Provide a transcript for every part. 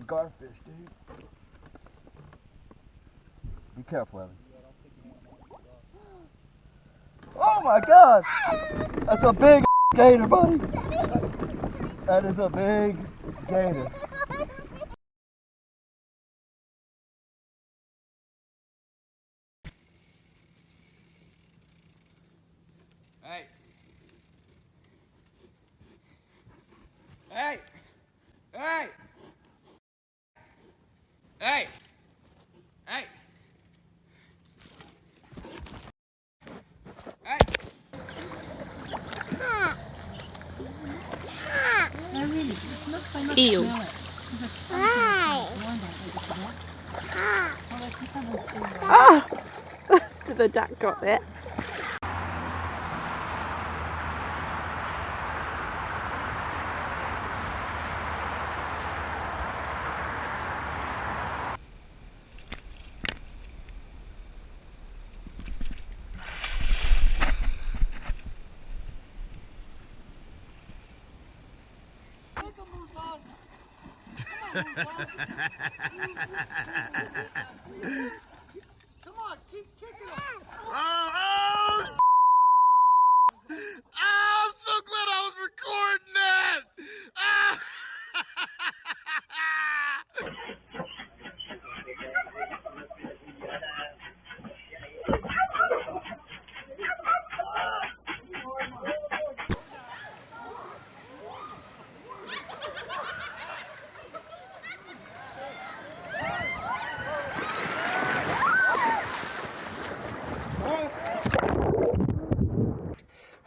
garfish, dude. Be careful, Evan. Oh my God! That's a big gator, buddy. That is a big gator. Hey! Hey! Hey! Hey! Hey! Hey! Ew. Ah! Did the duck got that? Come on, keep kicking him. Oh, I'm so glad I was recording that.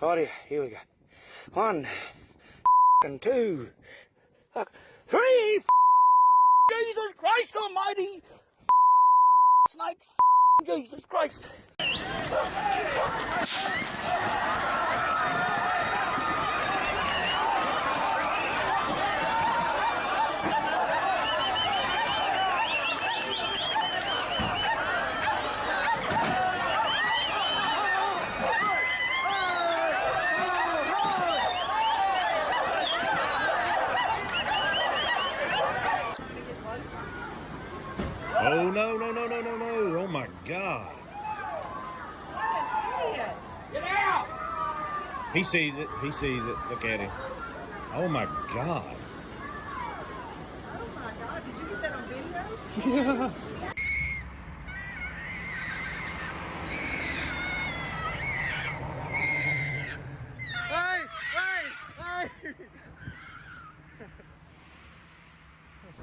Alrighty, here we go. 1, and 2, 3. Jesus Christ Almighty! Snakes! Jesus Christ! Oh, no, no, no, no, no, no. Oh, my God. Get out! He sees it. He sees it. Look at him. Oh, my God. Oh my God, did you get that on video? Yeah. Hey! Hey!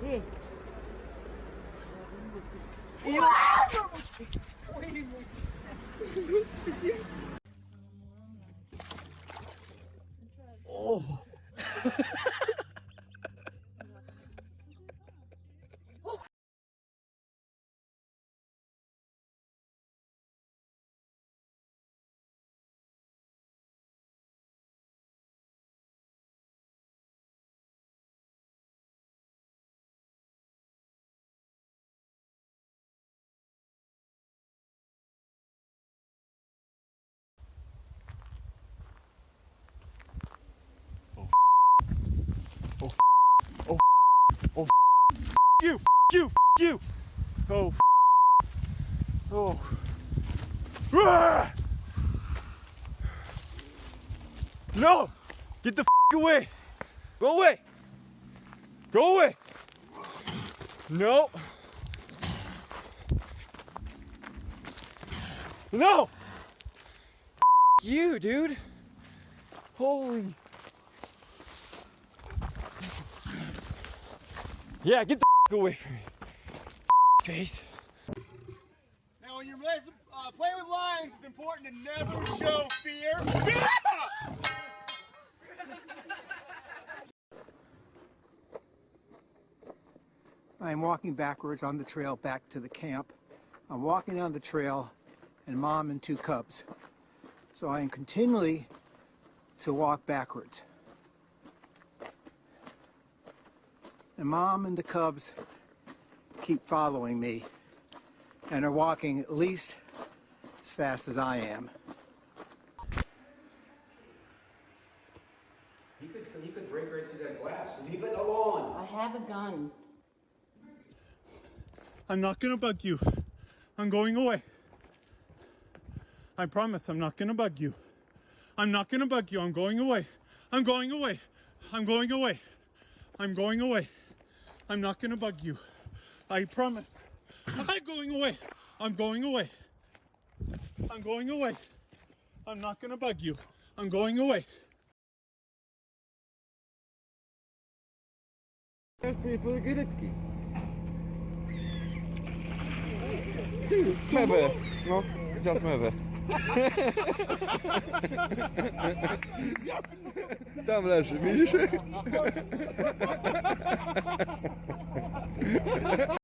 Hey! Oh. You. Oh. Oh. Ah! No! Get the away! Go away! Go away! No! No! You, dude! Holy. Yeah, get the away from me. Face. Now, when you're playing with lions, it's important to never show fear. I'm walking backwards on the trail back to the camp. I'm walking down the trail and Mom and 2 cubs. So I am continually to walk backwards. And Mom and the cubs keep following me and are walking at least as fast as I am. You could break right through that glass. Leave it alone. I have a gun. I'm not gonna bug you. I'm going away. I promise I'm not gonna bug you. I'm not gonna bug you. I'm going away. I'm going away. I'm going away. I'm going away. I'm not gonna bug you. I promise. I'm going away. I'm going away. I'm going away. I'm not gonna bug you. I'm going away. Mewę. No, zjadł mewę. Tam leży, widzisz?